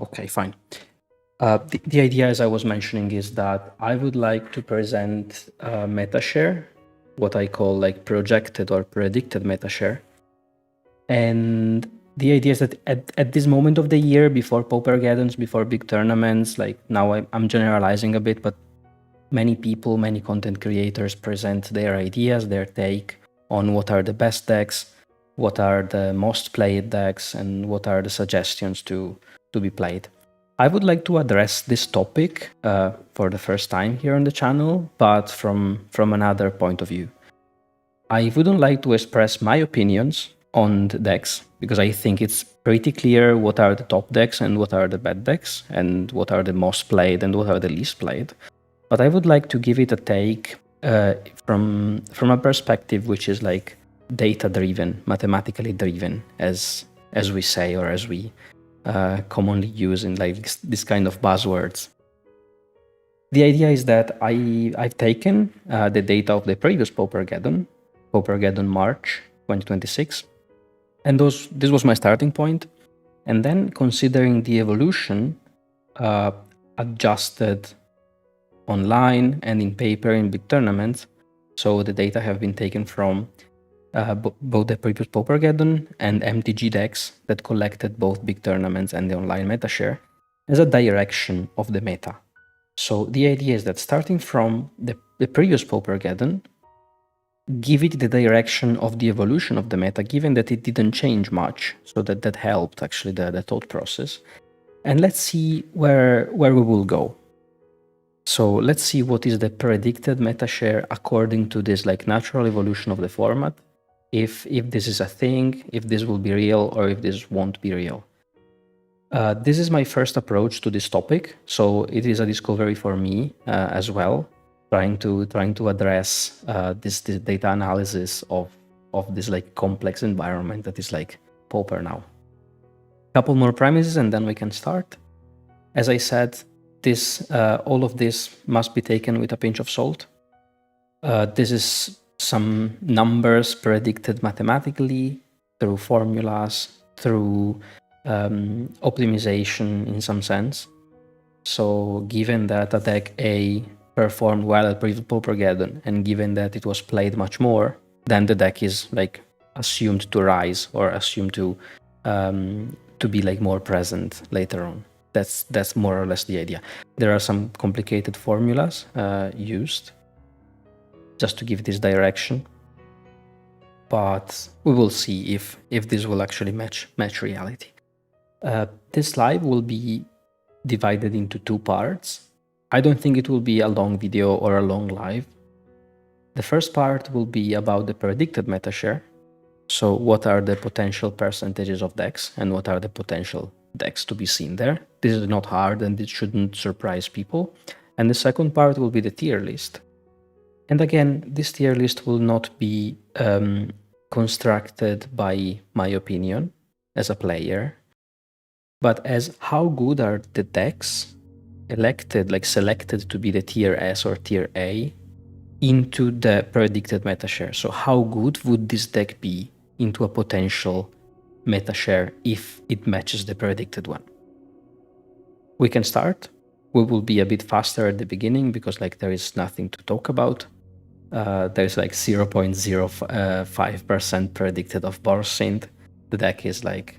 Okay, fine. The idea, as I was mentioning, is that I would like to present MetaShare, what I call like projected or predicted MetaShare. And the idea is that at this moment of the year, before Paupergeddons, before big tournaments, like now I'm generalizing a bit, but many people, many content creators present their ideas, their take on what are the best decks, what are the most played decks, and what are the suggestions to be played. I would like to address this topic for the first time here on the channel, but from another point of view. I wouldn't like to express my opinions on the decks because I think it's pretty clear what are the top decks and what are the bad decks and what are the most played and what are the least played. But I would like to give it a take from a perspective which is like data driven, mathematically driven, as we say or as we commonly use in like this kind of buzzwords. The idea is that I've taken the data of the previous Paupergeddon March 2026, and this was my starting point. And then considering the evolution, adjusted online and in paper in big tournaments. So the data have been taken from both the previous Paupergeddon and MTG decks that collected both big tournaments and the online meta share as a direction of the meta. So the idea is that starting from the previous Paupergeddon, give it the direction of the evolution of the meta, given that it didn't change much. So that helped actually the thought process. And let's see where we will go. So let's see what is the predicted meta share according to this like natural evolution of the format. If this is a thing, if this will be real, or if this won't be real. This is my first approach to this topic, so it is a discovery for me as well, trying to address this data analysis of this like complex environment that is like Pauper now. Couple more premises and then we can start. As I said, all of this must be taken with a pinch of salt. This is some numbers predicted mathematically through formulas, through optimization in some sense. So given that a deck A performed well at previous Paupergeddon, and given that it was played much more, then the deck is like assumed to rise or assumed to be like more present later on. That's more or less the idea. There are some complicated formulas used just to give this direction, but we will see if this will actually match reality. This live will be divided into two parts. I don't think it will be a long video or a long live. The first part will be about the predicted meta share. So what are the potential percentages of decks and what are the potential decks to be seen there. This is not hard and it shouldn't surprise people. And the second part will be the tier list. And again, this tier list will not be constructed by my opinion as a player, but as how good are the decks selected to be the tier S or tier A into the predicted meta share. So how good would this deck be into a potential meta share if it matches the predicted one? We can start. We will be a bit faster at the beginning because like there is nothing to talk about. There's like 0.05% predicted of Borsint. The deck is like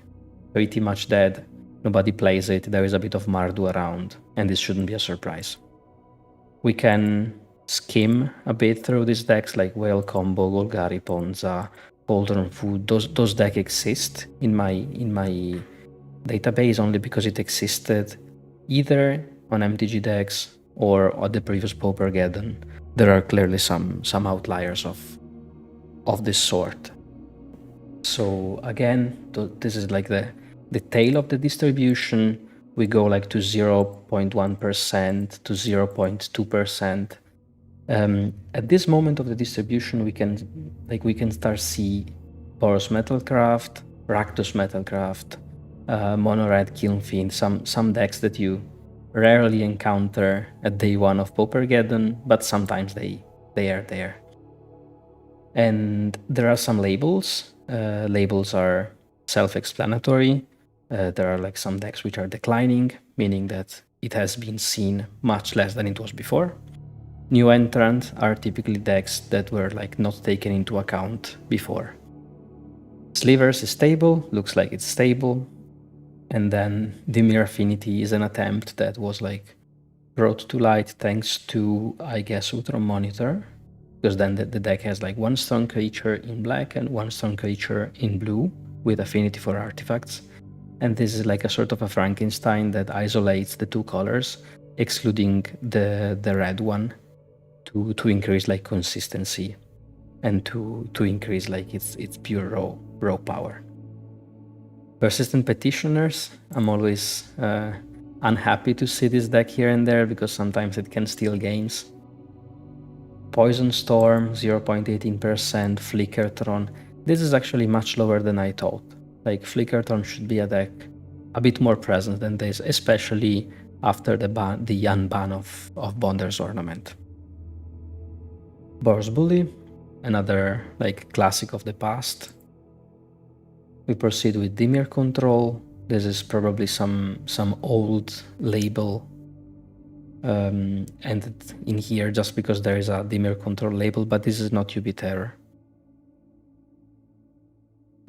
pretty much dead. Nobody plays it. There is a bit of Mardu around, and this shouldn't be a surprise. We can skim a bit through these decks like Whale Combo, Golgari Ponza, Cauldron Food. Those decks exist in my database only because it existed either on MTG decks or on the previous Paupergeddon. There are clearly some outliers of this sort. So again, this is like the tail of the distribution. We go like to 0.1% to 0.2%. At this moment of the distribution, we can start see Boros Metalcraft, Rakdos Metalcraft, Mono Red Kiln Fiend, some decks that you rarely encounter at day one of Paupergeddon, but sometimes they are there. And there are some labels. Labels are self-explanatory. There are like some decks which are declining, meaning that it has been seen much less than it was before. New entrants are typically decks that were like not taken into account before. Slivers is stable, looks like it's stable. And then Dimir Affinity is an attempt that was like brought to light thanks to, I guess, Utron Monitor, because then the deck has like one strong creature in black and one strong creature in blue with affinity for artifacts. And this is like a sort of a Frankenstein that isolates the two colors, excluding the red one to increase like consistency and to increase like its pure raw power. Persistent Petitioners, I'm always unhappy to see this deck here and there because sometimes it can steal games. Poison Storm, 0.18%, Flickertron. This is actually much lower than I thought. Like Flickertron should be a deck a bit more present than this, especially after the unban of Bonder's Ornament. Boros Bully, another like classic of the past. We proceed with Dimir Control. This is probably some old label entered in here just because there is a Dimir Control label, but this is not UB Terror.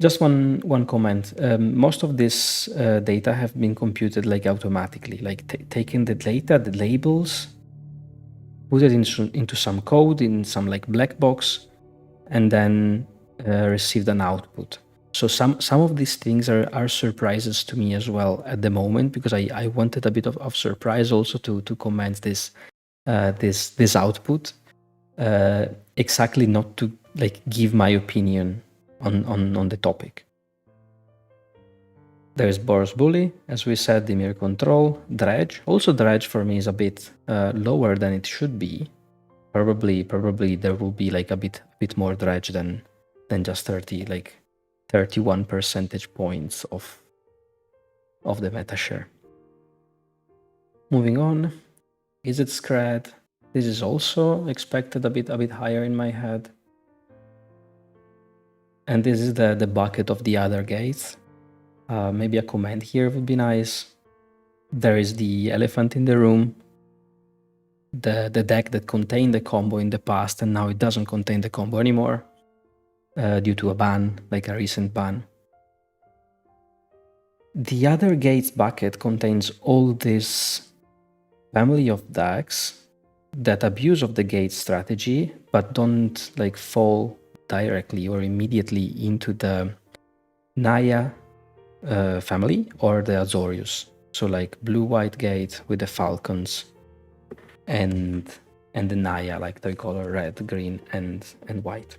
Just one comment. Most of this data have been computed like automatically, like taking the data, the labels, put it into some code in some like black box, and then received an output. So some of these things are surprises to me as well at the moment, because I wanted a bit of surprise also to comment this this output, exactly not to like give my opinion on the topic. There's Boros Bully, as we said, Dimir Control, Dredge. Also Dredge for me is a bit lower than it should be. Probably there will be like a bit more Dredge than just 31 percentage points of the meta share. Moving on, is it Scred? This is also expected a bit higher in my head. And this is the bucket of the other gates. Maybe a comment here would be nice. There is the elephant in the room, the deck that contained the combo in the past, and now it doesn't contain the combo anymore due to a ban, like a recent ban. The other gates bucket contains all this family of decks that abuse of the gate strategy, but don't like fall directly or immediately into the Naya family or the Azorius. So like blue-white gate with the Falcons and the Naya, like tricolor red, green, and white.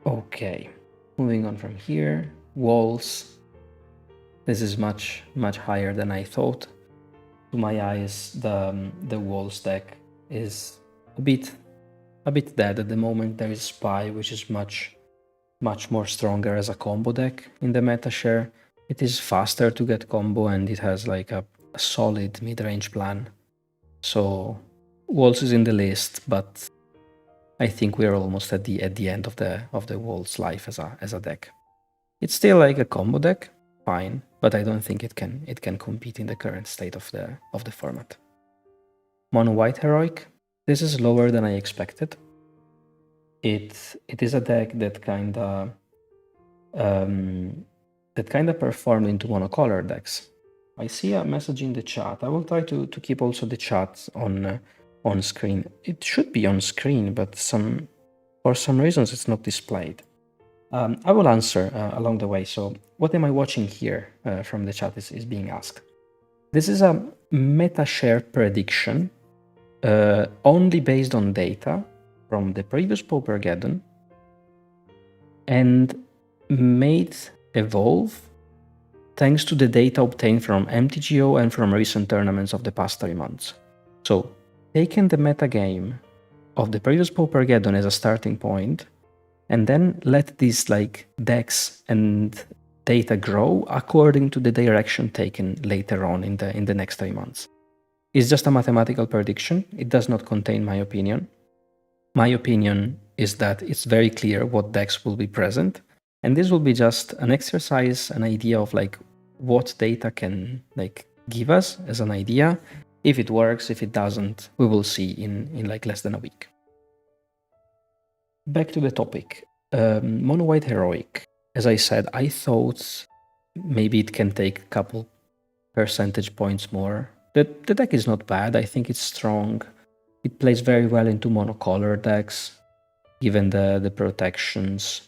Okay, moving on from here, walls. This is much higher than I thought. To my eyes, the walls deck is a bit dead at the moment. There is Spy, which is much more stronger as a combo deck in the meta share. It is faster to get combo and it has like a solid mid-range plan. So walls is in the list, but I think we're almost at the end of the walls life as a deck. It's still like a combo deck, fine, but I don't think it can compete in the current state of the format. Mono White Heroic. This is lower than I expected. It is a deck that kinda performed into monocolor decks. I see a message in the chat. I will try to keep also the chat on screen. It should be on screen, but for some reasons it's not displayed. I will answer along the way. So what am I watching here from the chat is being asked. This is a meta share prediction only based on data from the previous Paupergeddon and made evolve thanks to the data obtained from MTGO and from recent tournaments of the past 3 months. So taking the metagame of the previous Paupergeddon as a starting point, and then let these like decks and data grow according to the direction taken later on in the next 3 months. It's just a mathematical prediction. It does not contain my opinion. My opinion is that it's very clear what decks will be present, and this will be just an exercise, an idea of like what data can like give us as an idea. If it works, if it doesn't, we will see in like less than a week. Back to the topic. Mono white heroic. As I said, I thought maybe it can take a couple percentage points more. The deck is not bad. I think it's strong. It plays very well into monocolor decks, given the protections.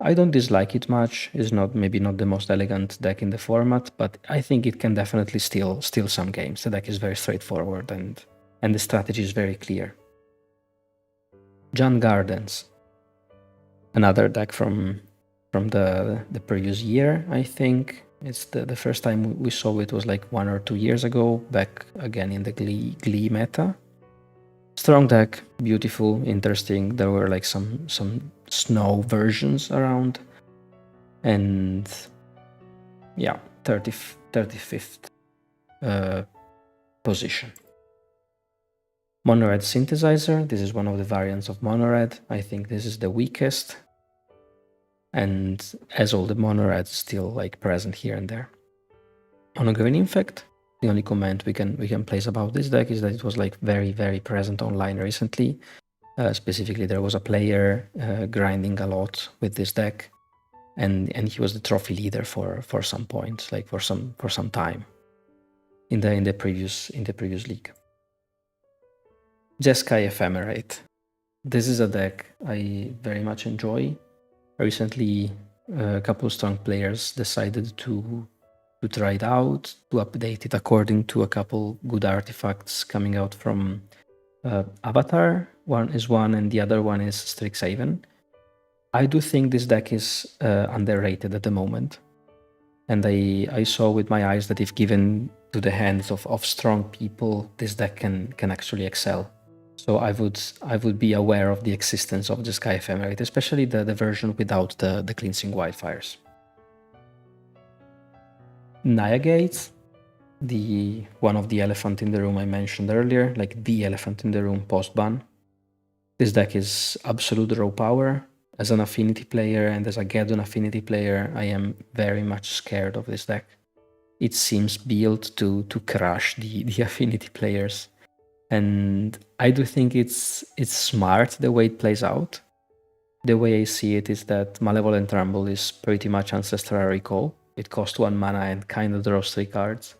I don't dislike it much. It's maybe not the most elegant deck in the format, but I think it can definitely steal some games. The deck is very straightforward and the strategy is very clear. John Gardens, another deck from the previous year, I think. It's the first time we saw it was like 1 or 2 years ago, back again in the Glee meta. Strong deck, beautiful, interesting. There were like some snow versions around. And yeah, 35th position. Monored Synthesizer, this is one of the variants of Monored. I think this is the weakest. And as all the Monoreds still like present here and there. Monogreen Infect, the only comment we can place about this deck is that it was like very, very present online recently. Specifically, there was a player grinding a lot with this deck, and he was the trophy leader for some point, like for some time in the previous league. Jeskai Ephemerate. This is a deck I very much enjoy. Recently, a couple of strong players decided to try it out, to update it according to a couple good artifacts coming out from Avatar. One is one and the other one is Strixhaven. I do think this deck is underrated at the moment. And I saw with my eyes that if given to the hands of strong people, this deck can actually excel. So I would be aware of the existence of the Sky Ephemerate, especially the version without the Cleansing Wildfires. Naya Gates, the one of the elephant in the room I mentioned earlier, like the elephant in the room post-ban. This deck is absolute raw power. As an affinity player and as a Geddon affinity player, I am very much scared of this deck. It seems built to crush the affinity players. And I do think it's smart the way it plays out. The way I see it is that Malevolent Rumble is pretty much Ancestral Recall. It costs 1 mana and kind of draws 3 cards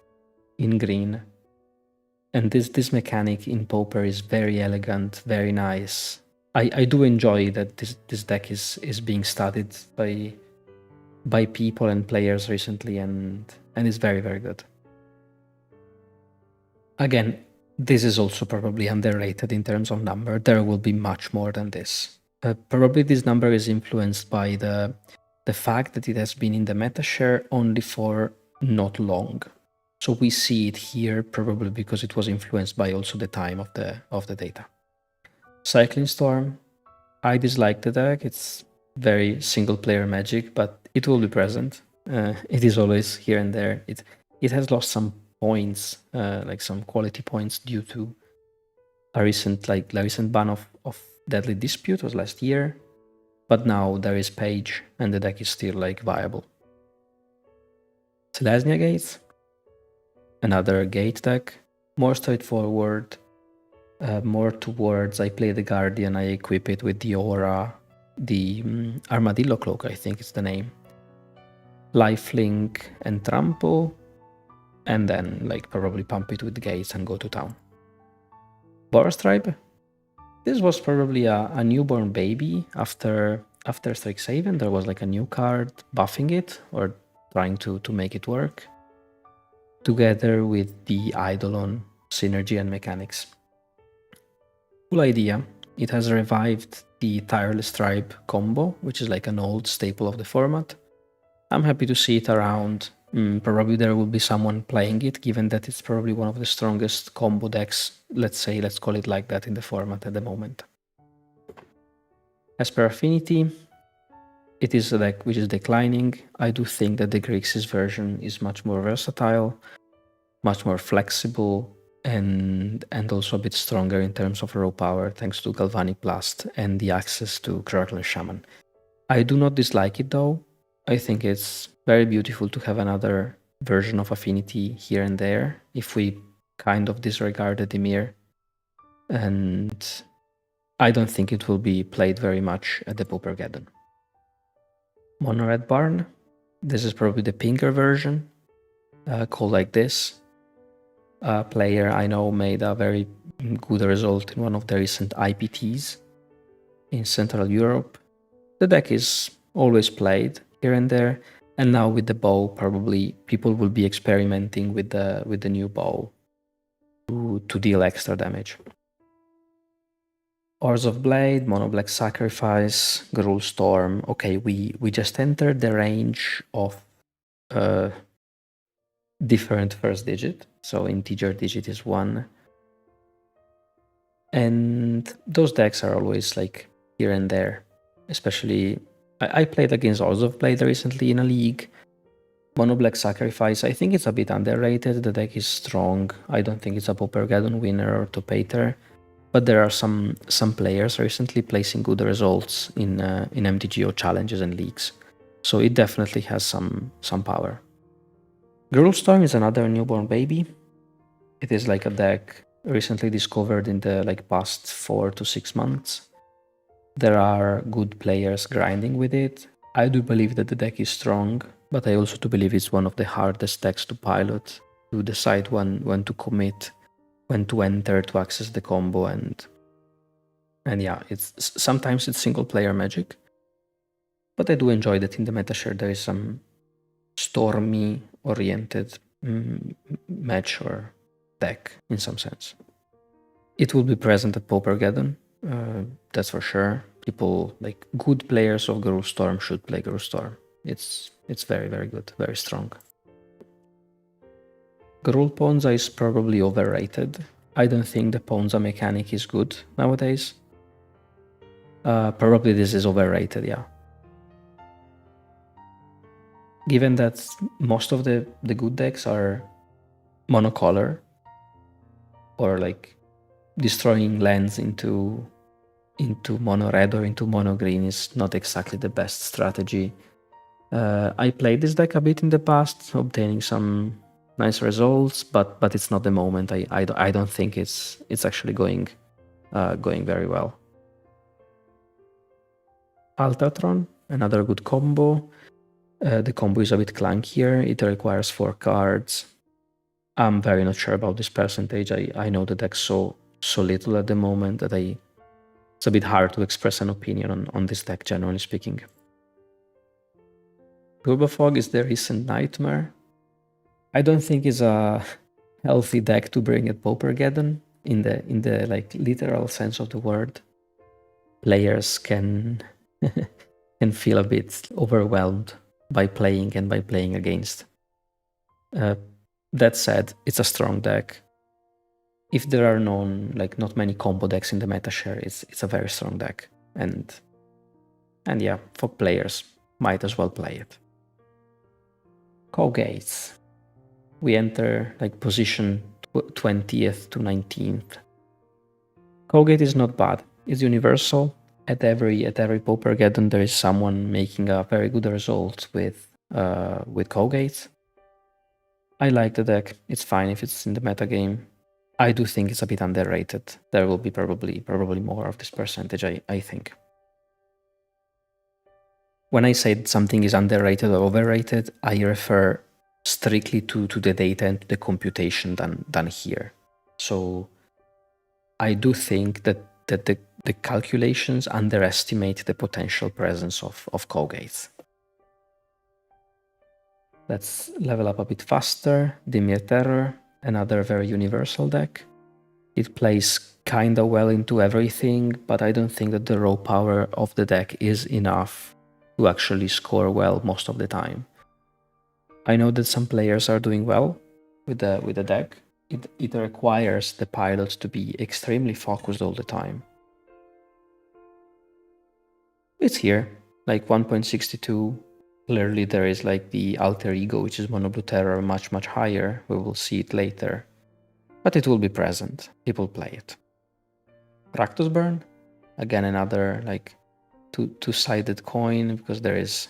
in green. And this mechanic in Pauper is very elegant, very nice. I do enjoy that this deck is being studied by people and players recently, and is very, very good. Again, this is also probably underrated in terms of number. There will be much more than this. Probably this number is influenced by the fact that it has been in the meta share only for not long. So we see it here probably because it was influenced by also the time of the data. Cycling Storm, I dislike the deck. It's very single player magic, but it will be present. It is always here and there. It has lost some points, like some quality points due to a recent ban of Deadly Dispute was last year, but now there is Page and the deck is still like viable. Selesnya Gates, another gate deck, more straightforward, more towards I play the Guardian, I equip it with the Aura, the Armadillo Cloak, I think is the name, Lifelink and Trample, and then like probably pump it with gates and go to town. Boarstripe, this was probably a newborn baby after Strixhaven. There was like a new card buffing it or trying to make it work, together with the Eidolon synergy and mechanics. Cool idea. It has revived the Tireless Tribe combo, which is like an old staple of the format. I'm happy to see it around. Probably there will be someone playing it, given that it's probably one of the strongest combo decks, let's call it like that, in the format at the moment. As per affinity, it is a deck which is declining. I do think that the Grixis version is much more versatile, much more flexible, and also a bit stronger in terms of raw power thanks to Galvanic Blast and the access to Cradler Shaman. I do not dislike it though. I think it's very beautiful to have another version of Affinity here and there if we kind of disregard the Dimir. And I don't think it will be played very much at the Paupergeddon. Mono Red Barn. This is probably the pinker version, called like this. A player I know made a very good result in one of the recent IPTs in Central Europe. The deck is always played here and there, and now with the bow, probably people will be experimenting with the new bow to deal extra damage. Ores of Blade, Mono Black Sacrifice, Gruul Storm. Okay, we just entered the range of different first digit. So integer digit is 1. And those decks are always like here and there. Especially, I played against Ores of Blade recently in a league. Mono Black Sacrifice, I think it's a bit underrated. The deck is strong. I don't think it's a Paupergeddon winner or top 8er. But there are some players recently placing good results in MTGO challenges and leagues, so it definitely has some power. Gruul Storm is another newborn baby. It is like a deck recently discovered in the past 4 to 6 months. There are good players grinding with it. I do believe that the deck is strong, but I also do believe it's one of the hardest decks to pilot, to decide when to commit, when to enter to access the combo, and yeah, sometimes it's single player magic, but I do enjoy that in the meta share there is some stormy oriented match or deck in some sense. It will be present at Paupergeddon, that's for sure. People like good players of Gruul Storm should play Gruul Storm. It's very, very good, very strong. Gruul Ponza is probably overrated. I don't think the Ponza mechanic is good nowadays. Probably this is overrated, yeah. Given that most of the good decks are monocolor, or like destroying lands into mono red or into mono green is not exactly the best strategy. I played this deck a bit in the past, obtaining some nice results, but it's not the moment. I don't think it's actually going very well. Altatron, another good combo. The combo is a bit clunkier. It requires 4 cards. I'm very not sure about this percentage. I know the deck so little at the moment that it's a bit hard to express an opinion on this deck, generally speaking. Turbofog is the recent nightmare. I don't think it's a healthy deck to bring at Paupergeddon in the like literal sense of the word. Players can feel a bit overwhelmed by playing and by playing against. That said, it's a strong deck. If there are not many combo decks in the meta share, it's a very strong deck, and yeah, for players might as well play it. Cogates. We enter position 20th to 19th. Cogate is not bad. It's universal. At every Paupergeddon there is someone making a very good result with Cogate. I like the deck. It's fine if it's in the metagame. I do think it's a bit underrated. There will be probably more of this percentage, I think. When I say something is underrated or overrated, I refer strictly to the data and to the computation than here. So I do think that the calculations underestimate the potential presence of Cogates. Let's level up a bit faster. Dimir Terror, another very universal deck. It plays kinda well into everything, but I don't think that the raw power of the deck is enough to actually score well most of the time. I know that some players are doing well with the deck. It requires the pilots to be extremely focused all the time. It's here, 1.62. Clearly there is the alter ego, which is Mono Blue Terror, much higher. We will see it later. but it will be present. People play it. Practice Burn, again another like two-sided coin, because there is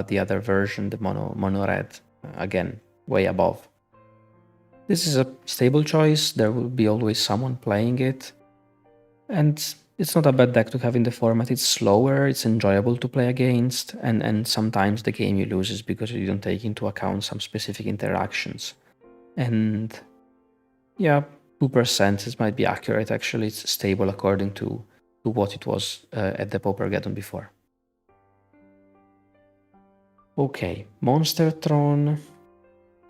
the other version, the mono red, again way above. This is a stable choice. There will be always someone playing it, and it's not a bad deck to have in the format. It's slower, it's enjoyable to play against, and sometimes the game you lose is because you don't take into account some specific interactions. And yeah, 2% it might be accurate. Actually, it's stable according to what it was at the Paupergeddon before. Okay, Monster Throne.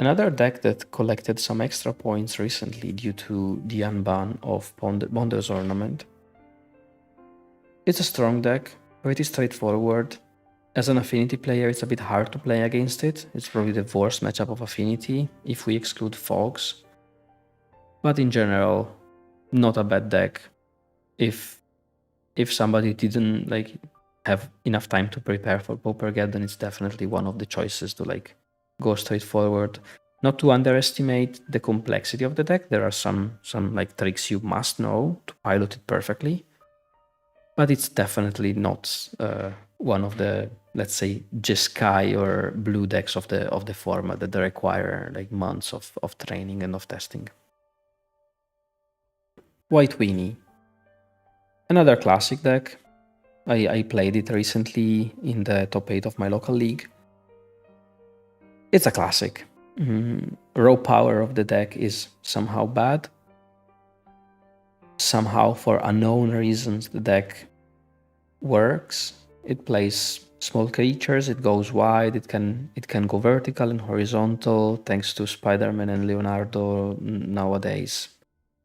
Another deck that collected some extra points recently due to the unban of Bonder's Ornament. It's a strong deck, pretty straightforward. As an Affinity player, it's a bit hard to play against it. It's probably the worst matchup of Affinity, if we exclude Fogs. But in general, not a bad deck. If somebody didn't have enough time to prepare for Paupergeddon, it's definitely one of the choices to go straight forward. Not to underestimate the complexity of the deck. There are some tricks you must know to pilot it perfectly, but it's definitely not one of the, let's say, Jeskai or blue decks of the format that require months of training and of testing. White Weenie, another classic deck. I played it recently in the top 8 of my local league. It's a classic. Raw power of the deck is somehow bad. Somehow, for unknown reasons, the deck works. It plays small creatures, it goes wide, it can go vertical and horizontal, thanks to Spider-Man and Leonardo nowadays.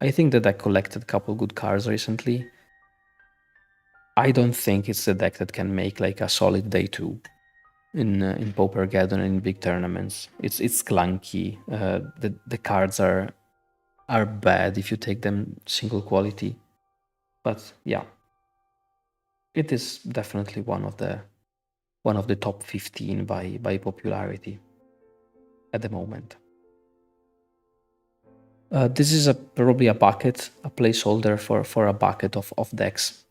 I think the deck collected a couple good cards recently. I don't think it's the deck that can make a solid day 2 in Paupergeddon and in big tournaments. It's clunky. The cards are bad if you take them single quality. But yeah, it is definitely one of the top 15 by popularity at the moment. This is probably a bucket, a placeholder for a bucket of decks.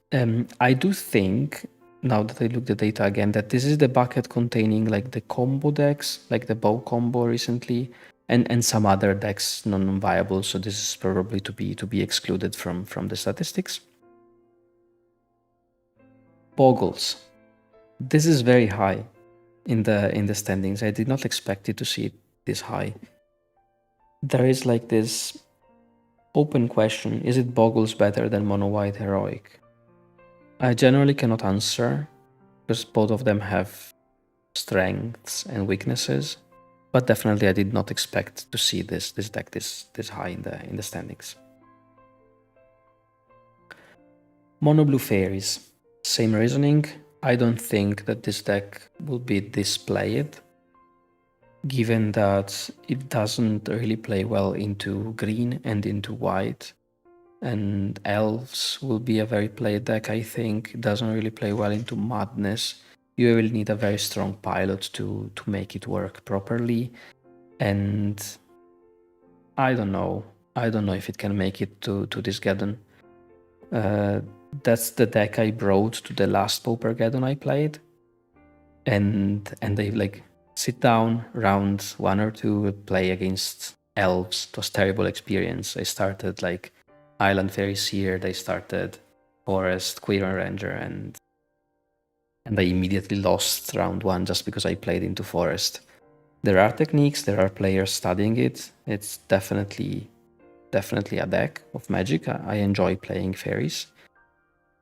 I do think, now that I look the data again, that this is the bucket containing the combo decks, like the bow combo recently, and some other decks non-viable. So this is probably to be excluded from the statistics. Boggles. This is very high in the standings. I did not expect it to see it this high. There is this open question: is it Boggles better than Mono White Heroic? I generally cannot answer, because both of them have strengths and weaknesses. But definitely, I did not expect to see this deck this high in the standings. Mono Blue Fairies, same reasoning. I don't think that this deck will be displayed, given that it doesn't really play well into green and into white. And Elves will be a very played deck, I think. It doesn't really play well into Madness. You will need a very strong pilot to make it work properly. And I don't know if it can make it to this Geddon. That's the deck I brought to the last Paupergeddon I played. And they sit down, round 1 or 2, play against Elves. It was a terrible experience. I started Island Fairy Seer, they started Forest, Quirion Ranger, and I immediately lost round 1 just because I played into Forest. There are techniques, there are players studying it. It's definitely a deck of Magic. I enjoy playing fairies,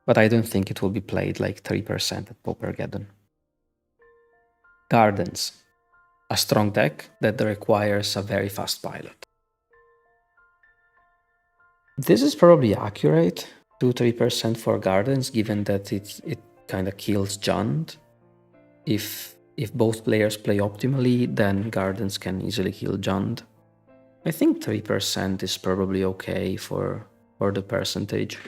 but I don't think it will be played 3% at Paupergeddon. Gardens, a strong deck that requires a very fast pilot. This is probably accurate, 2-3% for Gardens, given that it kind of kills Jund. If both players play optimally, then Gardens can easily kill Jund. I think 3% is probably okay for the percentage,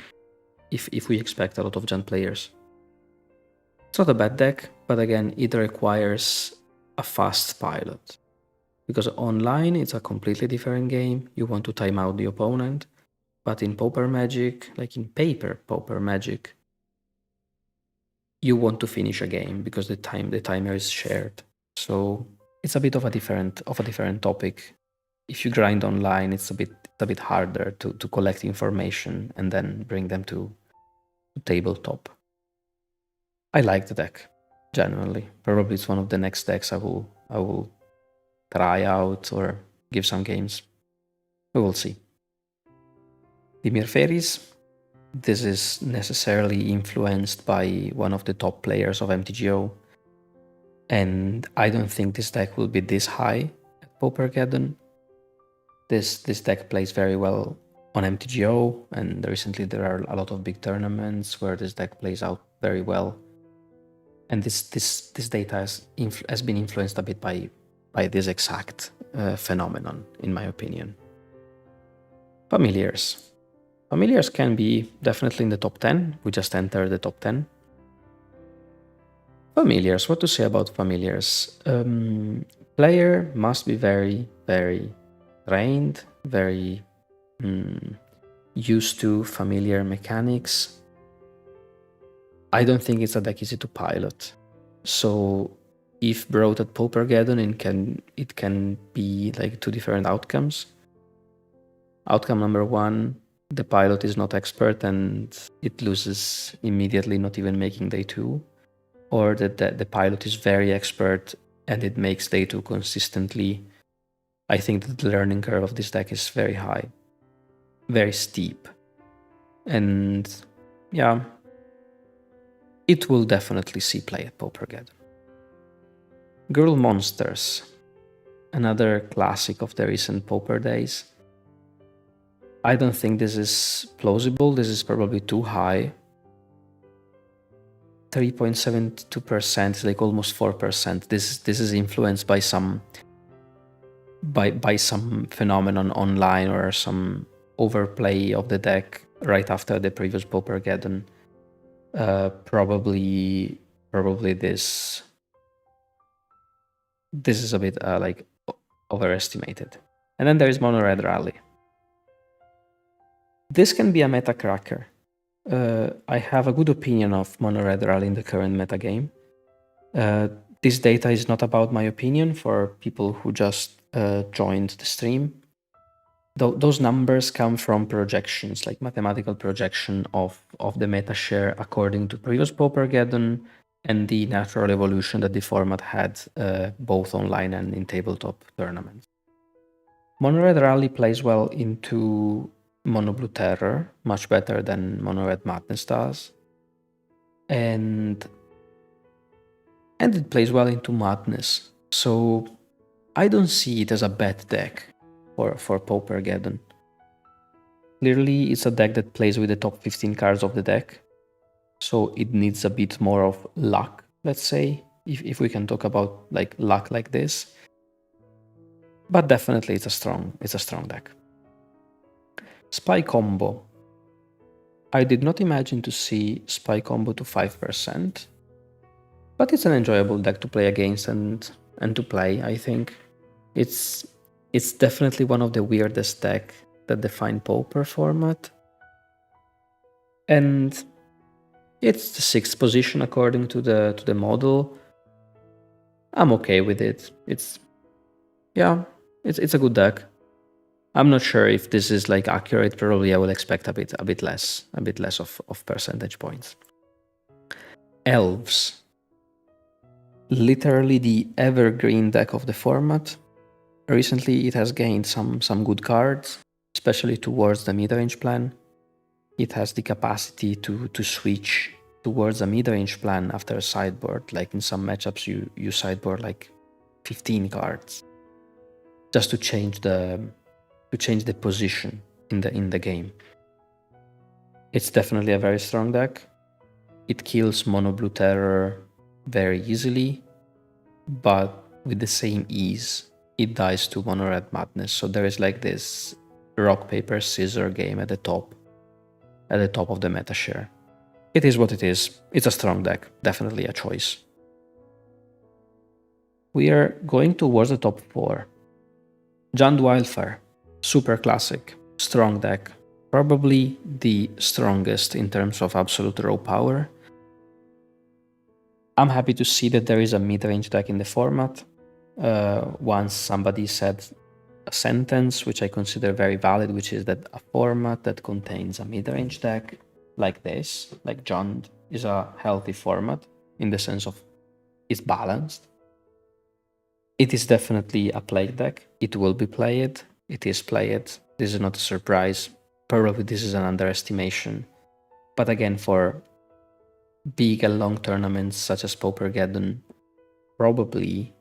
if we expect a lot of Jund players. It's not a bad deck, but again, it requires a fast pilot. Because online, it's a completely different game. You want to time out the opponent. But in Pauper Magic, like in Pauper Magic, you want to finish a game because the timer is shared. So it's a bit of a different topic. If you grind online, it's a bit harder to collect information and then bring them to tabletop. I like the deck, genuinely. Probably it's one of the next decks I will try out or give some games. We will see. Dimir Fairies. This is necessarily influenced by one of the top players of MTGO. And I don't think this deck will be this high at Paupergeddon. This deck plays very well on MTGO, and recently there are a lot of big tournaments where this deck plays out very well. And this data has been influenced a bit by this exact phenomenon, in my opinion. Familiars. Familiars can be definitely in the top 10. We just entered the top 10. Familiars, what to say about familiars? Player must be very, very trained, very used to familiar mechanics. I don't think it's a deck easy to pilot. So if brought at Paupergeddon, it can be like two different outcomes. Outcome number one, the pilot is not expert and it loses immediately, not even making day 2. Or that the pilot is very expert and it makes day 2 consistently. I think that the learning curve of this deck is very high, very steep. And yeah, it will definitely see play at Paupergeddon. Girl Monsters, another classic of the recent Pauper days. I don't think this is plausible. This is probably too high. 3.72%, like almost 4%. This is influenced by some phenomenon online or some overplay of the deck right after the previous Paupergeddon. Probably this is a bit like overestimated. And then there is Mono Red Rally. This can be a meta cracker. I have a good opinion of Mono Red Rally in the current metagame. This data is not about my opinion for people who just joined the stream. Those numbers come from projections, like mathematical projection of the meta share according to previous Paupergeddon and the natural evolution that the format had both online and in tabletop tournaments. Mono Red Rally plays well into Mono Blue Terror, much better than Mono Red Madness does. And it plays well into Madness. So I don't see it as a bad deck for Paupergeddon. Clearly, it's a deck that plays with the top 15 cards of the deck. So it needs a bit more of luck, let's say, if we can talk about like luck like this. But definitely it's a strong deck. Spy Combo. I did not imagine to see Spy Combo to 5%, but it's an enjoyable deck to play against and to play, I think. It's definitely one of the weirdest deck that define Pauper format. And it's the 6th position according to the model. I'm okay with it. It's a good deck. I'm not sure if this is like accurate. Probably I will expect a bit less of percentage points. Elves. Literally the evergreen deck of the format. Recently it has gained some good cards, especially towards the mid-range plan. It has the capacity to switch towards a mid-range plan after a sideboard. Like in some matchups you sideboard like 15 cards just to change the position in the game. It's definitely a very strong deck. It kills Mono Blue Terror very easily, but with the same ease it dies to Mono Red Madness. So there is like this rock paper scissor game at the top of the meta share. It is what it is. It's a strong deck, definitely a choice. We are going towards the top 4. Jund Wildfire, super classic, strong deck, probably the strongest in terms of absolute raw power. I'm happy to see that there is a mid-range deck in the format. Once somebody said a sentence which I consider very valid, which is that a format that contains a mid-range deck like this, like Jund, is a healthy format in the sense of it's balanced. It is definitely a played deck. It will be played. It is played. This is not a surprise. Probably this is an underestimation. But again, for big and long tournaments such as Paupergeddon, probably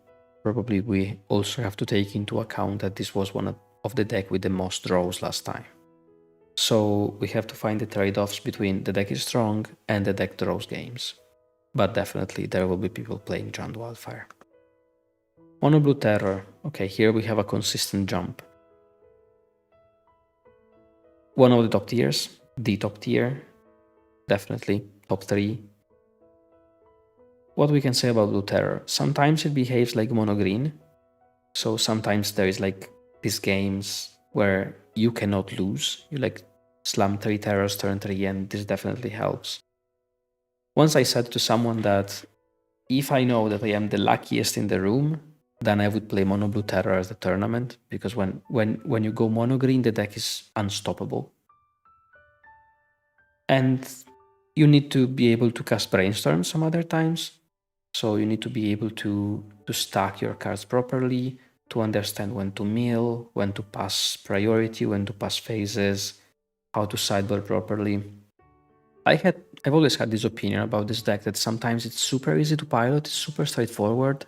we also have to take into account that this was one of the deck with the most draws last time. So we have to find the trade-offs between the deck is strong and the deck draws games. But definitely there will be people playing Jund Wildfire. Mono Blue Terror. Okay, here we have a consistent jump. One of the top tiers, the top tier, definitely top 3. What we can say about Blue Terror? Sometimes it behaves like Mono Green. So sometimes there is like these games where you cannot lose. You like slam 3 terrors turn 3 and this definitely helps. Once I said to someone that if I know that I am the luckiest in the room, then I would play Mono Blue Terror as the tournament, because when you go Mono Green, the deck is unstoppable. And you need to be able to cast Brainstorm some other times. So you need to be able to stack your cards properly, to understand when to mill, when to pass priority, when to pass phases, how to sideboard properly. I've always had this opinion about this deck that sometimes it's super easy to pilot, it's super straightforward,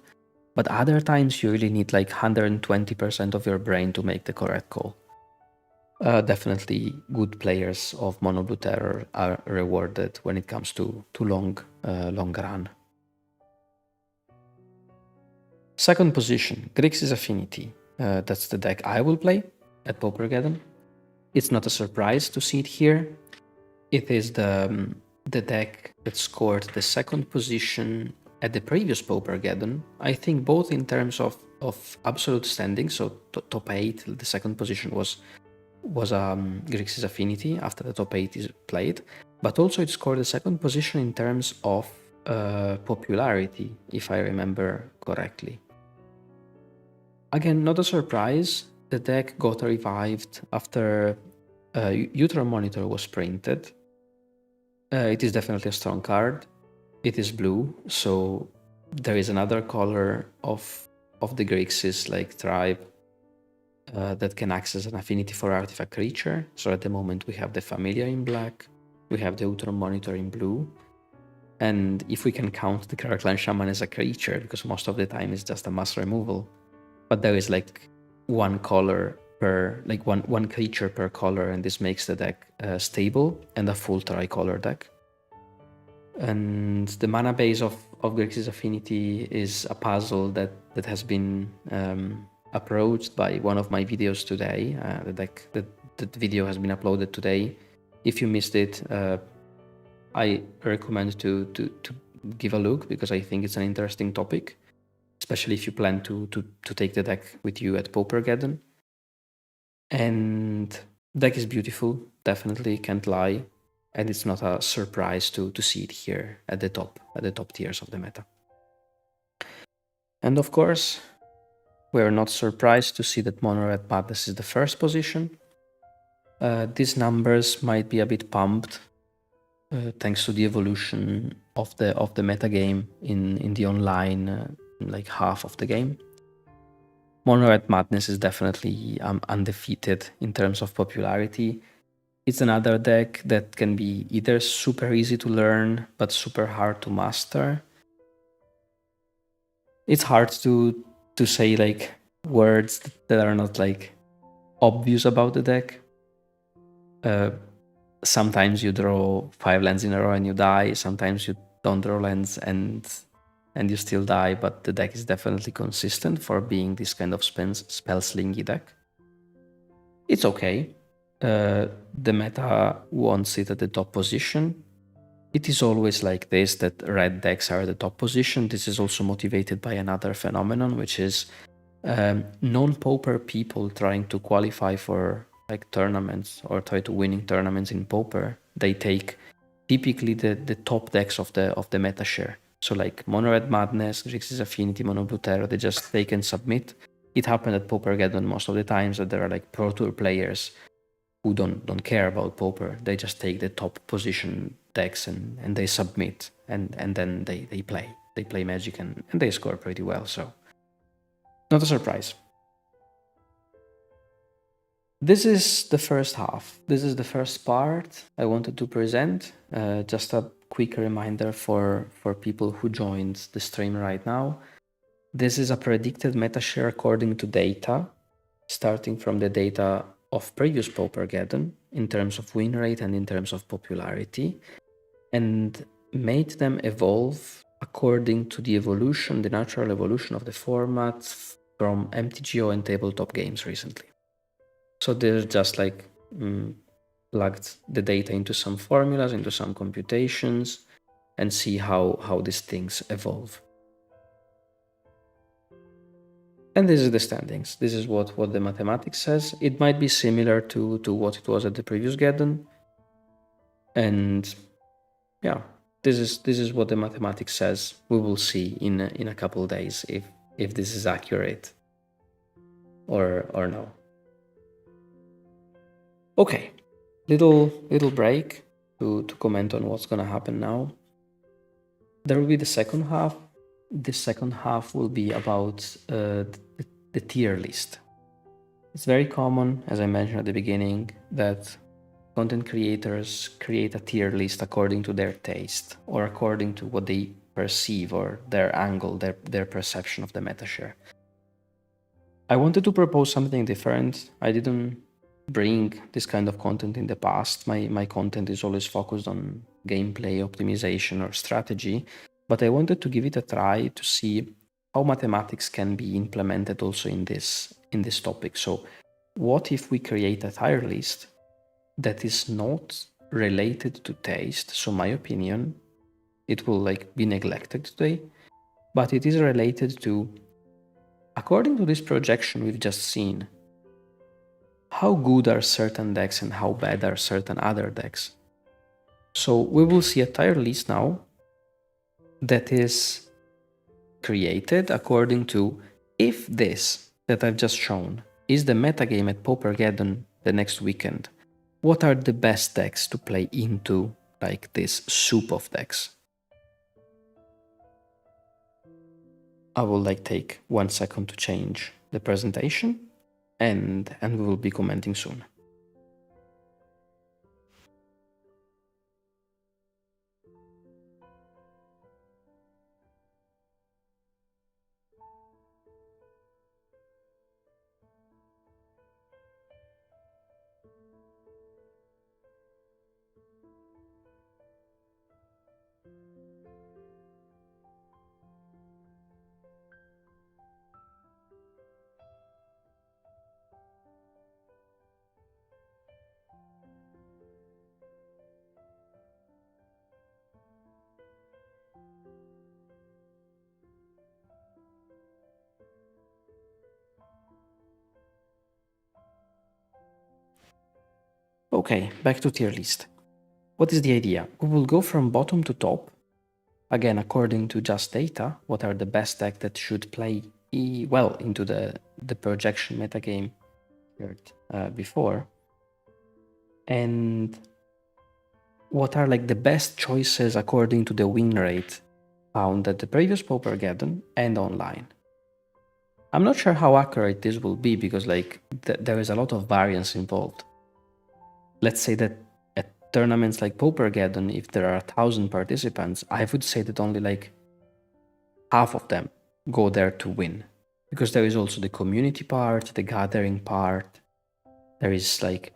but other times you really need like 120% of your brain to make the correct call. Definitely good players of Mono Blue Terror are rewarded when it comes to long run. Second position, Grixis Affinity. That's the deck I will play at Paupergeddon. It's not a surprise to see it here. It is the deck that scored the second position at the previous Paupergeddon. I think both in terms of absolute standing, so top 8, the second position was Grixis Affinity after the top 8 is played, but also it scored the second position in terms of popularity, if I remember correctly. Again, not a surprise, the deck got revived after Utero Monitor was printed. It is definitely a strong card. It is blue, so there is another color of the Grixis like tribe that can access an affinity for artifact creature. So at the moment we have the Familiar in black, we have the Utero Monitor in blue, and if we can count the Clan Shaman as a creature, because most of the time it's just a mass removal, but there is like one color per, like one creature per color, and this makes the deck stable and a full tricolor deck. And the mana base of Grixis Affinity is a puzzle that has been approached by one of my videos today. The video has been uploaded today. If you missed it, I recommend to give a look, because I think it's an interesting topic, especially if you plan to take the deck with you at Paupergeddon. And deck is beautiful, definitely, can't lie, and it's not a surprise to see it here at the top tiers of the meta. And of course, we're not surprised to see that Mono Red Madness is the first position. These numbers might be a bit pumped thanks to the evolution of the metagame in the online, like half of the game. Mono Red Madness is definitely undefeated in terms of popularity. It's another deck that can be either super easy to learn but super hard to master. It's hard to say like words that are not like obvious about the deck. Sometimes you draw 5 lands in a row and you die. Sometimes you don't draw lands and you still die, but the deck is definitely consistent for being this kind of spell slingy deck. It's okay. The meta wants it at the top position. It is always like this, that red decks are at the top position. This is also motivated by another phenomenon, which is non-Pauper people trying to qualify for like tournaments or try to winning tournaments in Pauper, they take typically the top decks of the meta share. So like Mono Red Madness, Grixis Affinity, Mono Blue Terror, they just take and submit. It happened at Paupergeddon most of the times that there are like Pro Tour players who don't care about Pauper. They just take the top position decks and they submit and then they play Magic and they score pretty well. So not a surprise. This is the first half. This is the first part I wanted to present. Just a quick reminder for people who joined the stream right now. This is a predicted meta share according to data, starting from the data of previous Paupergeddon in terms of win rate and in terms of popularity, and made them evolve according to the evolution, the natural evolution of the format from MTGO and tabletop games recently. So they're just like plugged the data into some formulas, into some computations, and see how these things evolve. And this is the standings. This is what the mathematics says. It might be similar to what it was at the previous Geddon. And yeah, this is what the mathematics says. We will see in a couple of days if this is accurate or no. Okay, little break to comment on what's gonna happen now. There will be the second half. The second half will be about the tier list. It's very common, as I mentioned at the beginning, that content creators create a tier list according to their taste or according to what they perceive or their angle, their perception of the meta share. I wanted to propose something different. I didn't bring this kind of content in the past. My content is always focused on gameplay optimization or strategy, but I wanted to give it a try to see how mathematics can be implemented also in this topic. So what if we create a tier list that is not related to taste? So my opinion, it will like be neglected today, but it is related to, according to this projection we've just seen, how good are certain decks and how bad are certain other decks. So we will see a tier list now that is created according to, if this that I've just shown is the metagame at Paupergeddon the next weekend, what are the best decks to play into like this soup of decks? I will like take 1 second to change the presentation and we will be commenting soon. Okay, back to tier list. What is the idea? We will go from bottom to top, again according to just data, what are the best decks that should play well into the projection metagame heard before, and what are like the best choices according to the win rate found at the previous Paupergeddon and online. I'm not sure how accurate this will be because like there is a lot of variance involved. Let's say that at tournaments like Paupergeddon, if there are 1,000 participants, I would say that only like half of them go there to win, because there is also the community part, the gathering part. There is like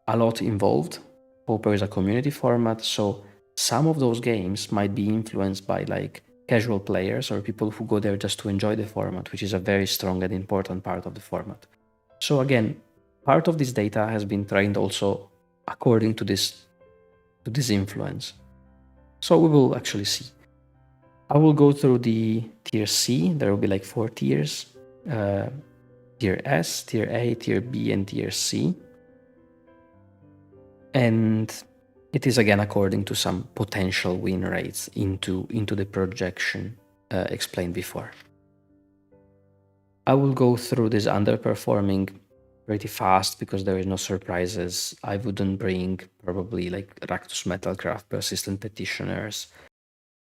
a lot involved. Pauper is a community format, so some of those games might be influenced by like casual players or people who go there just to enjoy the format, which is a very strong and important part of the format. So again, part of this data has been trained also according to this influence. So we will actually see. I will go through the tier C. There will be like 4 tiers. tier S, tier A, tier B, and tier C. And it is again according to some potential win rates into the projection explained before. I will go through this underperforming pretty fast because there is no surprises. I wouldn't bring probably like Raktus Metalcraft, Persistent Petitioners,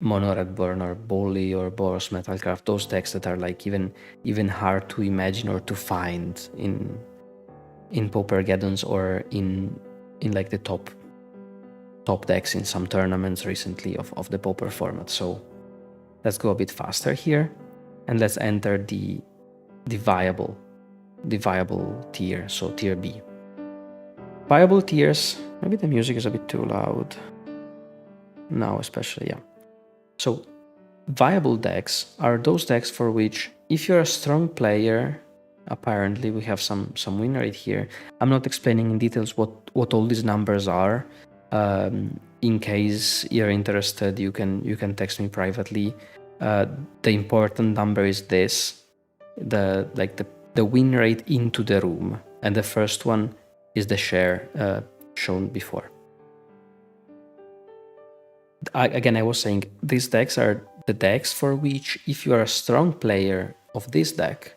Mono Redburn or Bolly or Boros Metalcraft, those decks that are like even hard to imagine or to find in Paupergeddons or in like the top decks in some tournaments recently of the Pauper format. So let's go a bit faster here and let's enter the viable tier, so tier B. Viable tiers, maybe the music is a bit too loud now, especially, yeah. So viable decks are those decks for which if you're a strong player, apparently we have some win rate here. I'm not explaining in details what all these numbers are. In case you're interested, you can text me privately. The important number is this, the win rate into the room, and the first one is the share shown before. I was saying these decks are the decks for which if you are a strong player of this deck,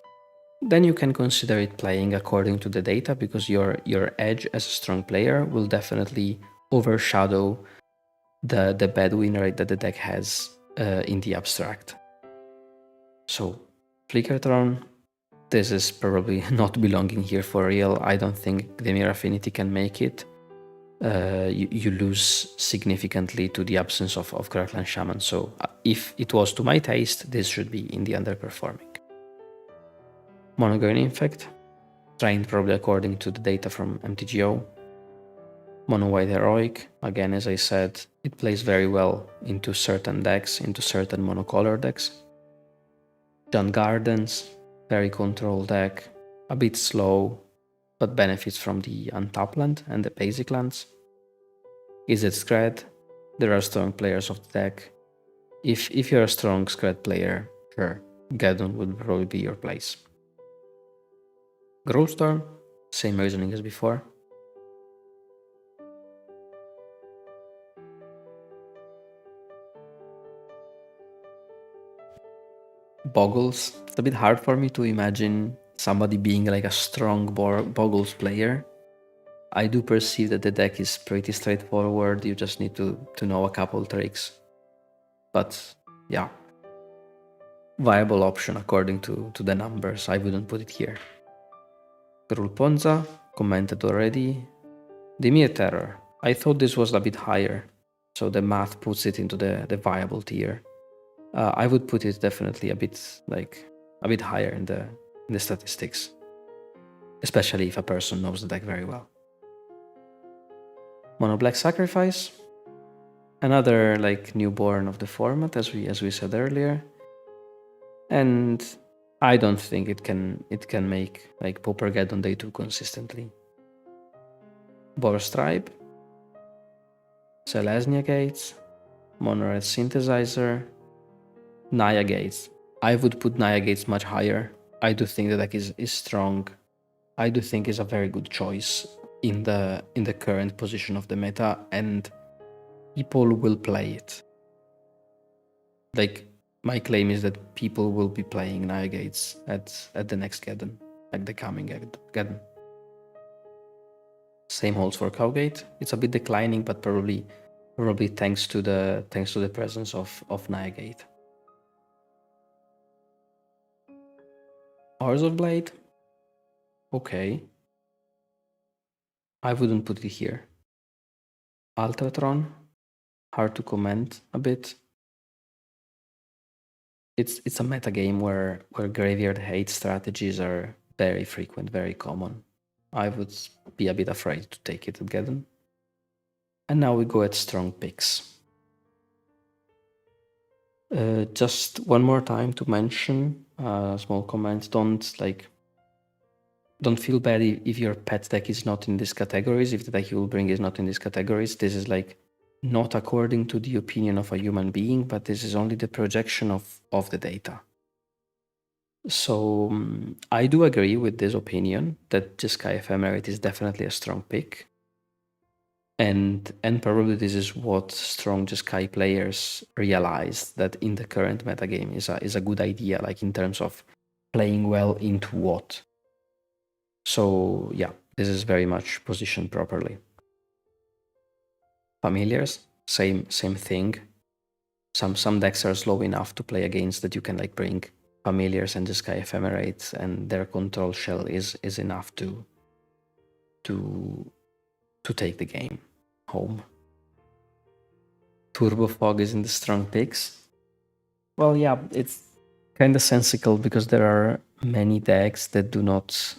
then you can consider it playing according to the data, because your edge as a strong player will definitely overshadow the bad win rate that the deck has in the abstract. So Flickertron, this is probably not belonging here for real. I don't think Demir Affinity can make it. You lose significantly to the absence of Crackland Shaman. So if it was to my taste, this should be in the underperforming. Monogoin Infect, trained probably according to the data from MTGO. Mono White Heroic, again, as I said, it plays very well into certain decks, into certain monocolor decks. John Gardens, very controlled deck, a bit slow, but benefits from the untap land and the basic lands. Is it Scred? There are strong players of the deck. If you're a strong Scred player, sure, Geddon would probably be your place. Growlstorm, same reasoning as before. Boggles, it's a bit hard for me to imagine somebody being like a strong Boggles player. I do perceive that the deck is pretty straightforward, you just need to know a couple tricks. But yeah, viable option according to the numbers, I wouldn't put it here. Grulponza, commented already. Dimir Terror, I thought this was a bit higher, so the math puts it into the viable tier. I would put it definitely a bit higher in the statistics, especially if a person knows the deck very well. Mono Black Sacrifice, another like newborn of the format, as we said earlier, and I don't think it can make like Paupergeddon Day 2 consistently. Boros Tribe, Selesnya Gates, Mono Red Synthesizer, Naya Gates. I would put Naya Gates much higher. I do think the deck is strong. I do think it's a very good choice in the current position of the meta, and people will play it. Like, my claim is that people will be playing Naya Gates at the next Geddon, like the coming Geddon. Same holds for Cowgate. It's a bit declining, but probably thanks to the presence of Naya Gate. Hours of Blade, okay. I wouldn't put it here. Ultratron, hard to comment a bit. It's a metagame where graveyard hate strategies are very frequent, very common. I would be a bit afraid to take it at Geddon. And now we go at strong picks. Just one more time to mention a small comment. Don't feel bad if your pet deck is not in these categories, if the deck you will bring is not in these categories. This is like not according to the opinion of a human being, but this is only the projection of the data. So I do agree with this opinion that Jeskai Ephemerate is definitely a strong pick. And probably this is what strong Jeskai players realize, that in the current metagame is a good idea, like in terms of playing well into what. So yeah, this is very much positioned properly. Familiars, same thing. Some decks are slow enough to play against that you can like bring familiars and Jeskai Ephemerates, and their control shell is enough to take the game home. Turbo Fog is in the strong picks. Well, yeah, it's kind of sensical because there are many decks that do not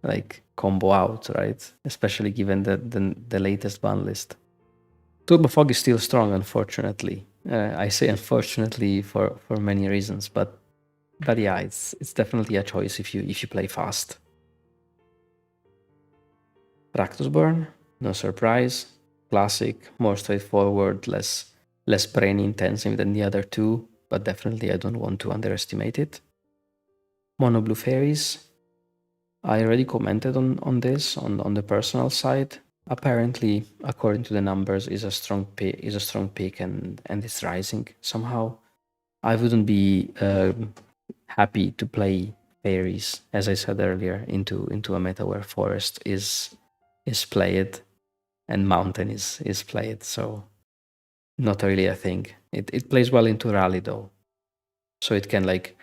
like combo out, right? Especially given the latest ban list. Turbo Fog is still strong, unfortunately. I say unfortunately for many reasons, but yeah, it's definitely a choice if you play fast. Raktos Burn, no surprise. Classic, more straightforward, less brain intensive than the other two, but definitely I don't want to underestimate it. Mono Blue Fairies, I already commented on this on the personal side. Apparently, according to the numbers, is a strong pick and it's rising somehow. I wouldn't be happy to play fairies, as I said earlier, into a meta where forest is played and mountain is played. So not really a thing. It plays well into rally though, so it can like,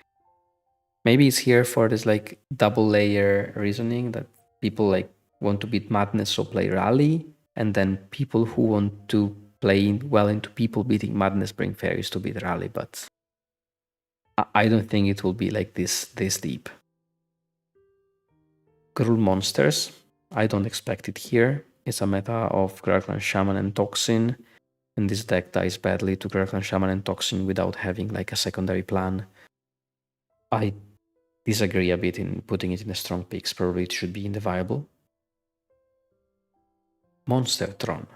maybe it's here for this like double layer reasoning that people like want to beat madness, so play rally, and then people who want to play well into people beating madness bring fairies to beat rally. But I don't think it will be like this deep. Gruul monsters, I don't expect it here. It's a meta of Graveclan Shaman and Toxin, and this deck dies badly to Graveclan Shaman and Toxin without having like a secondary plan. I disagree a bit in putting it in the strong picks. Probably it should be in the viable. Monster Tron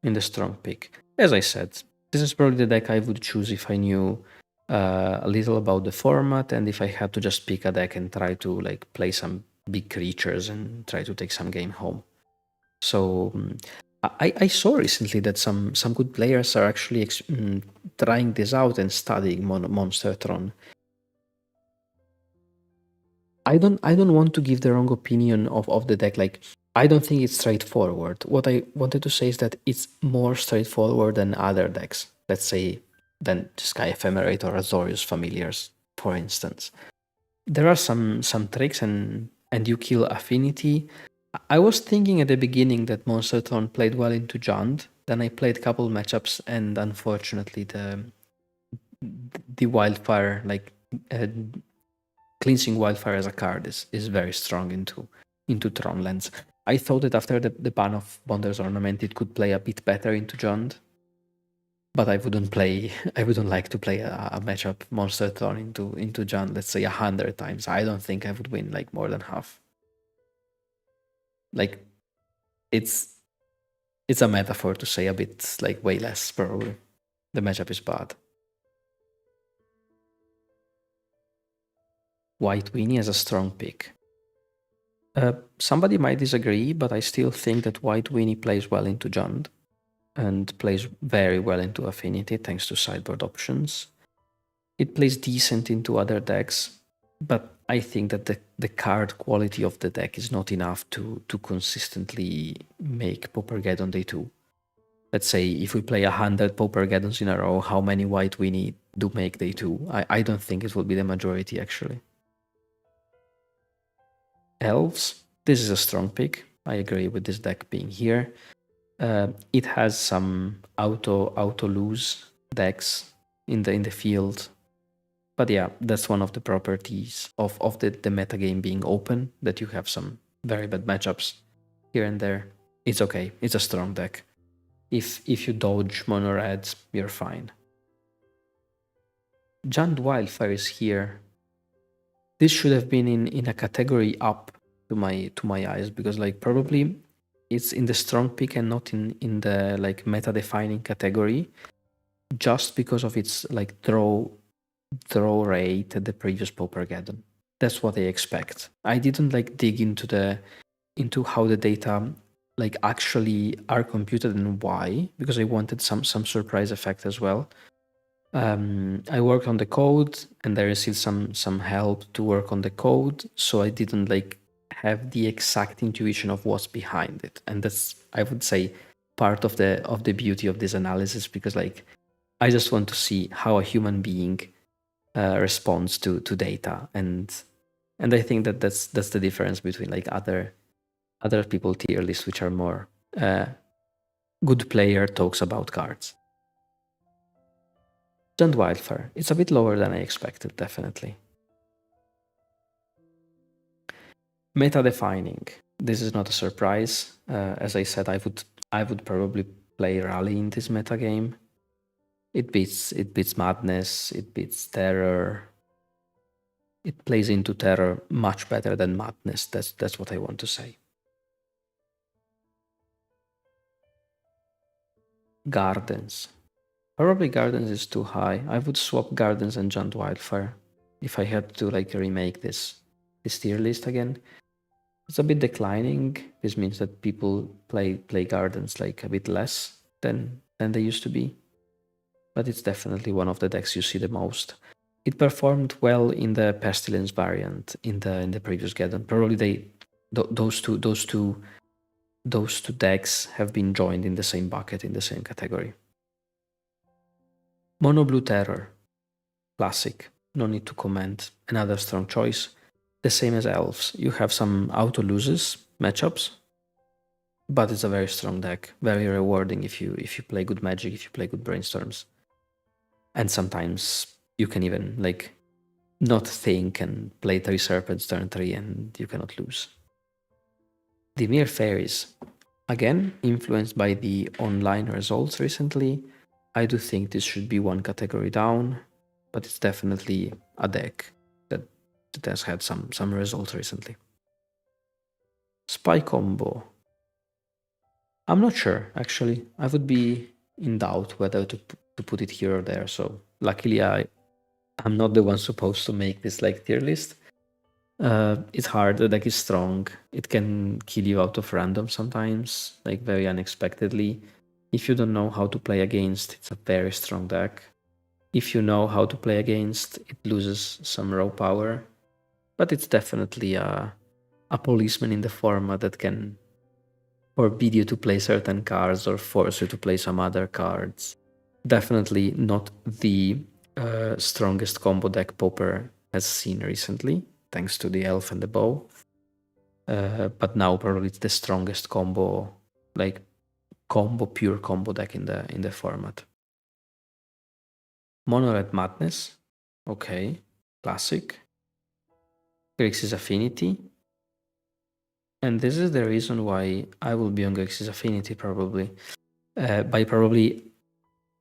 in the strong pick. As I said, this is probably the deck I would choose if I knew a little about the format, and if I had to just pick a deck and try to like play some big creatures and try to take some game home. So I saw recently that some good players are actually trying this out and studying Monster Tron. I don't want to give the wrong opinion of the deck. Like, I don't think it's straightforward. What I wanted to say is that it's more straightforward than other decks. Let's say than Sky Ephemerate or Azorius Familiars, for instance. There are some tricks and you kill affinity. I was thinking at the beginning that Monster Tron played well into Jund. Then I played a couple matchups, and unfortunately the wildfire, like cleansing wildfire as a card is very strong into Tron lands. I thought that after the ban of Bonder's Ornament, it could play a bit better into Jund, but I wouldn't like to play a matchup Monster Tron into Jund, let's say 100 times. I don't think I would win like more than half. Like, it's a metaphor to say a bit like way less, probably. The matchup is bad. White Weenie as a strong pick. Somebody might disagree, but I still think that White Weenie plays well into Jund and plays very well into Affinity thanks to sideboard options. It plays decent into other decks, but I think that the card quality of the deck is not enough to consistently make Paupergeddon day 2. Let's say if we play 100 Paupergeddons in a row, how many White Weenie do make day 2? I don't think it will be the majority, actually. Elves, this is a strong pick. I agree with this deck being here. It has some auto lose decks in the field, but yeah, that's one of the properties of the metagame being open, that you have some very bad matchups here and there. It's okay. It's a strong deck. If you dodge mono reds, you're fine. Jund Wildfire is here. This should have been in a category up to my eyes, because like probably it's in the strong pick and not in the like meta defining category, just because of its like draw draw rate at the previous Paupergeddon. That's what I expect. I didn't like dig into how the data like actually are computed and why, because I wanted some surprise effect as well. I worked on the code and I received some help to work on the code, so I didn't like have the exact intuition of what's behind it, and that's, I would say, part of the beauty of this analysis, because like I just want to see how a human being responds to data, and I think that that's the difference between like other people tier lists, which are more good player talks about cards. Giant Wildfire, it's a bit lower than I expected, definitely. Meta defining. This is not a surprise. As I said, I would probably play Rally in this meta game. It beats Madness. It beats Terror. It plays into Terror much better than Madness. That's what I want to say. Gardens. Probably Gardens is too high. I would swap Gardens and Giant Wildfire if I had to like remake this tier list again. It's a bit declining. This means that people play Gardens like a bit less than they used to be. But it's definitely one of the decks you see the most. It performed well in the Pestilence variant in the previous Geddon. Probably those two decks have been joined in the same bucket, in the same category. Mono Blue Terror. Classic. No need to comment. Another strong choice. The same as Elves. You have some auto loses matchups, but it's a very strong deck. Very rewarding if you play good Magic, if you play good Brainstorms. And sometimes you can even like not think and play 3 Serpents turn 3 and you cannot lose. Dimir Fairies. Again, influenced by the online results recently, I do think this should be one category down, but it's definitely a deck that has had some results recently. Spy Combo. I'm not sure, actually. I would be in doubt whether to put it here or there, so luckily I'm not the one supposed to make this like tier list. It's hard, the deck is strong. It can kill you out of random sometimes, like very unexpectedly. If you don't know how to play against, it's a very strong deck. If you know how to play against, it loses some raw power. But it's definitely a policeman in the format that can forbid you to play certain cards or force you to play some other cards. Definitely not the strongest combo deck Pauper has seen recently, thanks to the Elf and the Bow. But now probably it's the strongest combo, like pure combo deck in the format. Mono Red Madness. Okay. Classic. Grixis Affinity. And this is the reason why I will be on Grixis Affinity probably. By probably,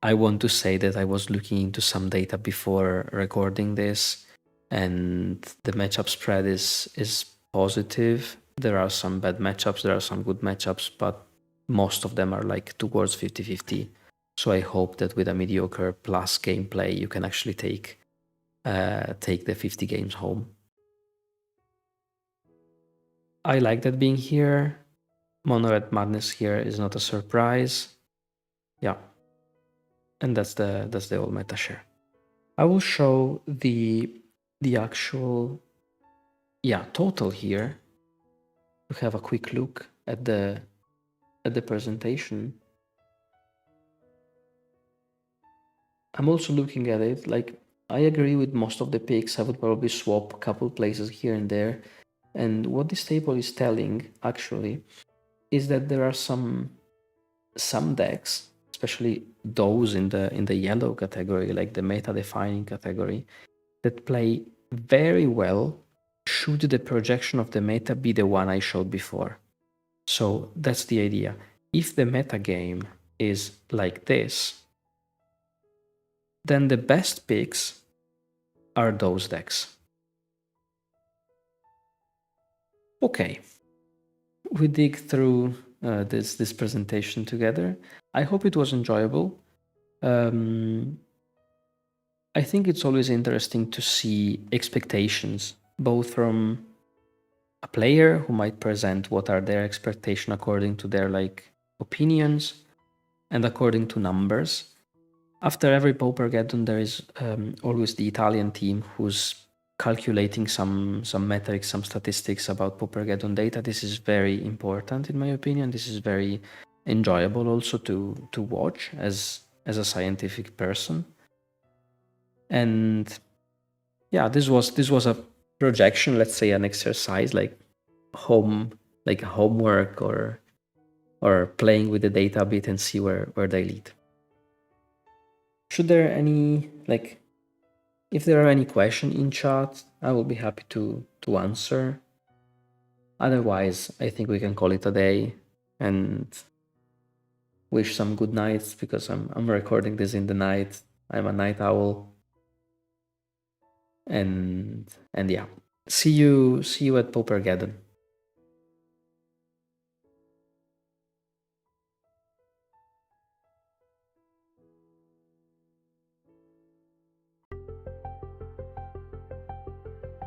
I want to say that I was looking into some data before recording this, and the matchup spread is positive. There are some bad matchups, there are some good matchups, but most of them are like towards 50-50. So I hope that with a mediocre plus gameplay, you can actually take the 50 games home. I like that being here. Mono Red Madness here is not a surprise. Yeah. And that's the old meta share. I will show the actual total here to have a quick look at the presentation. I'm also looking at it, like I agree with most of the picks. I would probably swap a couple places here and there. And what this table is telling actually is that there are some decks, especially those in the yellow category, like the meta defining category, that play very well should the projection of the meta be the one I showed before. So that's the idea. If the meta game is like this, then the best picks are those decks. Okay, we dig through this presentation together. I hope it was enjoyable. I think it's always interesting to see expectations, both from a player who might present what are their expectations according to their opinions and according to numbers. After every Paupergeddon, there is always the Italian team who's calculating some metrics, some statistics about Paupergeddon data. This is very important in my opinion. This is very enjoyable also to watch as a scientific person. And yeah, this was a projection, let's say an exercise like homework or playing with the data a bit and see where they lead. Should there any if there are any questions in chat, I will be happy to answer. Otherwise, I think we can call it a day and wish some good nights, because I'm recording this in the night. I'm a night owl. And yeah. See you at Paupergeddon.